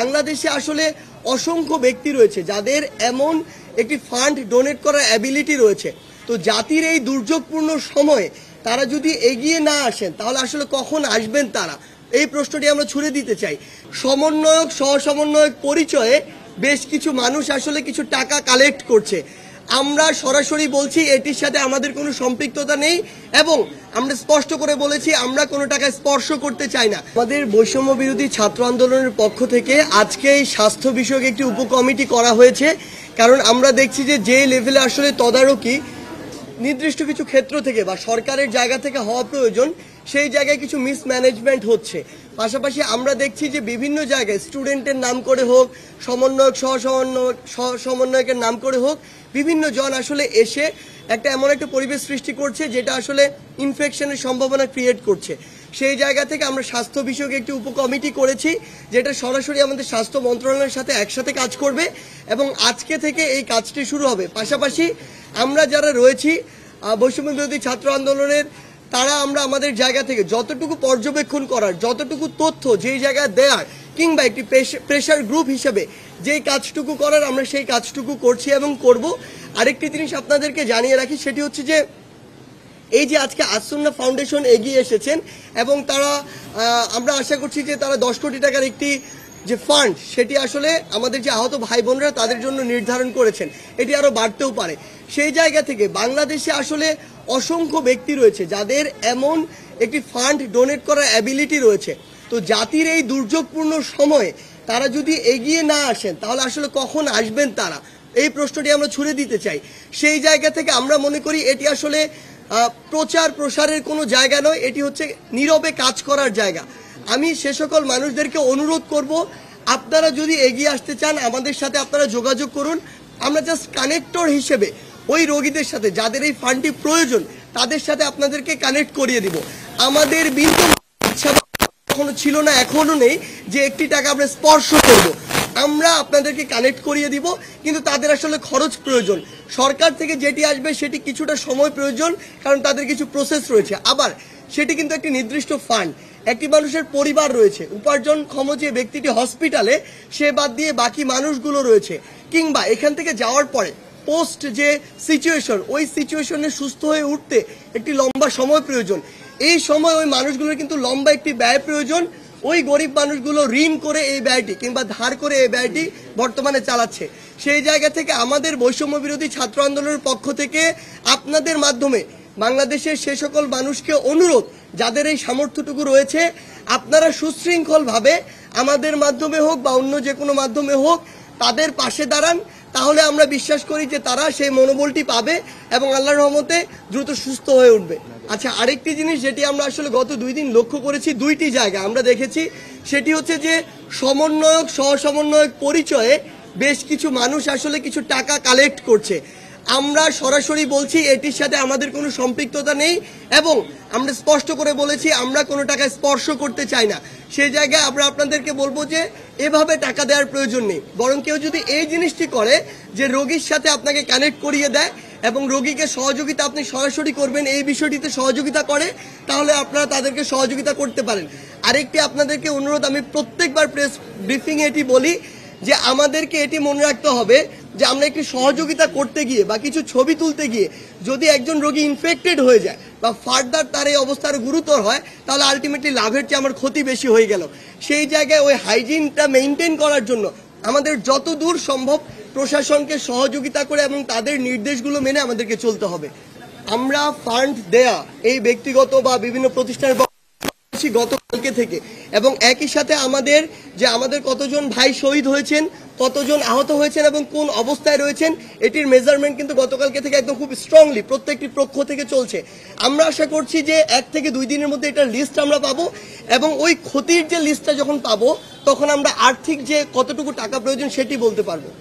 বাংলাদেশে আসলে অসংখ্য ব্যক্তি রয়েছে যাদের এমন একটি ফান্ড ডোনেট করার অ্যাবিলিটি রয়েছে। তো জাতির এই দুর্যোগপূর্ণ সময়ে তারা যদি এগিয়ে না আসেন তাহলে আসলে কখন আসবেন তারা, এই প্রশ্নটি আমরা ছুড়ে দিতে চাই। সমন্বয়ক সহসমন্বয়ক পরিচয়ে বেশ কিছু মানুষ আসলে কিছু টাকা কালেক্ট করছে। আমরা সরাসরি বলছি এটির সাথে আমাদের কোনো সম্পৃক্ততা নেই এবং আমরা স্পষ্ট করে বলেছি আমরা কোনো টাকা স্পর্শ করতে চাই না। আমাদের বৈষম্য বিরোধী ছাত্র আন্দোলনের পক্ষ থেকে আজকে এই স্বাস্থ্য বিষয়ক একটি উপকমিটি করা হয়েছে, কারণ আমরা দেখছি যে লেভেলে আসলে তদারকি নির্দিষ্ট কিছু ক্ষেত্র থেকে বা সরকারের জায়গা থেকে হওয়া প্রয়োজন, সেই জায়গায় কিছু মিসম্যানেজমেন্ট হচ্ছে। পাশাপাশি আমরা দেখছি যে বিভিন্ন জায়গায় স্টুডেন্টের নাম করে হোক, সমন্বয়ক সমন্বয়কের নাম করে হোক, বিভিন্ন জন আসলে এসে এমন একটা পরিবেশ সৃষ্টি করছে যেটা আসলে ইনফেকশনের সম্ভাবনা ক্রিয়েট করছে। সেই জায়গা থেকে আমরা স্বাস্থ্য বিষয়ক একটি উপকমিটি করেছি যেটা সরাসরি আমাদের স্বাস্থ্য মন্ত্রণালয়ের সাথে একসাথে কাজ করবে এবং আজকে থেকে এই কাজটি শুরু হবে। পাশাপাশি আমরা যারা রয়েছি বৈষম্য বিরোধী ছাত্র আন্দোলনের, তারা আমরা আমাদের জায়গা থেকে যতটুকু পর্যবেক্ষণ করার, যতটুকু তথ্য যেই জায়গায় দেওয়ার, কিংবা একটি প্রেশার গ্রুপ হিসেবে যেই কাজটুকু করার আমরা সেই কাজটুকু করছি এবং করব। আরেকটি জিনিস আপনাদেরকে জানিয়ে রাখি, সেটি হচ্ছে যে এই যে আজকে আসুন্নাহ ফাউন্ডেশন এগিয়ে এসেছেন এবং তারা আমরা আশা করছি যে তারা 10 কোটি টাকার একটি যে ফান্ড সেটি আসলে আমাদের যে আহত ভাই বোনরা তাদের জন্য নির্ধারণ করেছেন, এটি আরও বাড়তেও পারে। সেই জায়গা থেকে বাংলাদেশে আসলে অসংখ্য ব্যক্তি রয়েছে যাদের এমন একটি ফান্ড ডোনেট করার অ্যাবিলিটি রয়েছে। তো জাতির এই দুর্যোগপূর্ণ সময়ে তারা যদি এগিয়ে না আসেন তাহলে আসলে কখন আসবেন তারা, এই প্রশ্নটি আমরা ছুড়ে দিতে চাই। সেই জায়গা থেকে আমরা মনে করি এটি আসলে প্রচার প্রসারের কোনো জায়গা নয়, এটি হচ্ছে নীরবে কাজ করার জায়গা। আমি সে সকল মানুষদেরকে অনুরোধ করব, আপনারা যদি এগিয়ে আসতে চান আমাদের সাথে আপনারা যোগাযোগ করুন। আমরা জাস্ট কানেক্টর হিসেবে ওই রোগীদের সাথে যাদের এই ফান্ডটি প্রয়োজন তাদের সাথে আপনাদেরকে কানেক্ট করিয়ে দিব। আমাদের বিন্দু ইচ্ছা কখনো ছিল না, এখনো নেই যে একটি টাকা আমরা স্পর্শ করব। আমরা আপনাদেরকে কানেক্ট করিয়ে দিব, কিন্তু তাদের আসলে খরচ প্রয়োজন। সরকার থেকে যেটি আসবে সেটি কিছুটা সময় প্রয়োজন, কারণ তাদের কিছু প্রসেস রয়েছে। আবার সেটি কিন্তু একটি নির্দিষ্ট ফান্ড, একটি মানুষের পরিবার রয়েছে, উপার্জনক্ষম যে ব্যক্তিটি হসপিটালে সে বাদ দিয়ে বাকি মানুষগুলো রয়েছে, কিংবা এখান থেকে যাওয়ার পরে পোস্ট যে সিচুয়েশন, ওই সিচুয়েশনে সুস্থ হয়ে উঠতে একটি লম্বা সময় প্রয়োজন। এই সময় ওই মানুষগুলোর কিন্তু লম্বা একটি ব্যয় প্রয়োজন। ওই গরিব মানুষগুলো ঋণ করে এই ব্যয়টি কিংবা ধার করে এই ব্যয়টি বর্তমানে চালাচ্ছে। সেই জায়গা থেকে আমাদের বৈষম্য বিরোধী ছাত্র আন্দোলনের পক্ষ থেকে আপনাদের মাধ্যমে বাংলাদেশের সে সকল মানুষকে অনুরোধ, যাদের এই সামর্থ্যটুকু রয়েছে, আপনারা সুশৃঙ্খলভাবে আমাদের মাধ্যমে হোক বা অন্য যে কোনো মাধ্যমে হোক তাদের পাশে দাঁড়ান। তাহলে আমরা বিশ্বাস করি যে তারা সেই মনোবলটি পাবে এবং আল্লাহর রহমতে দ্রুত সুস্থ হয়ে উঠবে। আচ্ছা, আরেকটি জিনিস যেটি আমরা আসলে গত 2 দিন লক্ষ্য করেছি, 2টি জায়গা আমরা দেখেছি, সেটি হচ্ছে যে সমন্বয়ক সহসমন্বয়ক পরিচয়ে বেশ কিছু মানুষ আসলে কিছু টাকা কালেক্ট করছে। আমরা সরাসরি বলছি এটির সাথে আমাদের কোনো সম্পৃক্ততা নেই এবং আমরা স্পষ্ট করে বলেছি আমরা কোনো টাকা স্পর্শ করতে চাই না। সেই জায়গায় আমরা আপনাদেরকে বলবো যে এভাবে টাকা দেওয়ার প্রয়োজন নেই, বরং কেউ যদি এই জিনিসটি করে যে রোগীর সাথে আপনাকে কানেক্ট করিয়ে দেয় এবং রোগীকে সহযোগিতা আপনি সরাসরি করবেন এই বিষয়টিতে সহযোগিতা করে, তাহলে আপনারা তাদেরকে সহযোগিতা করতে পারেন। আরেকটি আপনাদেরকে অনুরোধ, আমি প্রত্যেকবার প্রেস ব্রিফিংয়ে এটি বলি যে আমাদেরকে এটি মনে রাখতে হবে যে আমরা একটি সহযোগিতা করতে গিয়ে বা কিছু ছবি তুলতে গিয়ে যদি একজন রোগী ইনফেক্টেড হয়ে যায় বা ফার্দার তার এই অবস্থা আরো গুরুতর হয়, তাহলে আলটিমেটলি লাভের চেয়ে আমার ক্ষতি বেশি হয়ে গেল। সেই জায়গায় ওই হাইজিনটা মেনটেন করার জন্য আমাদের যত দূর সম্ভব প্রশাসনকে সহযোগিতা করে এবং তাদের নির্দেশগুলো মেনে আমাদেরকে চলতে হবে। আমরা ফান্ড দেয়া এই ব্যক্তিগত বা বিভিন্ন প্রতিষ্ঠানের গতকালকে থেকে, এবং একই সাথে আমাদের কতজন ভাই শহীদ হয়েছেন, কতজন আহত হয়েছেন এবং কোন অবস্থায় রয়েছেন এটির মেজারমেন্ট কিন্তু গতকালকে থেকে একদম খুব স্ট্রংলি প্রত্যেকটি পক্ষ থেকে চলছে। আমরা আশা করছি যে 1 থেকে 2 দিনের মধ্যে এটার লিস্ট আমরা পাবো এবং ওই ক্ষতির যে লিস্টটা যখন পাবো তখন আমরা আর্থিক যে কতটুকু টাকা প্রয়োজন সেটি বলতে পারবো।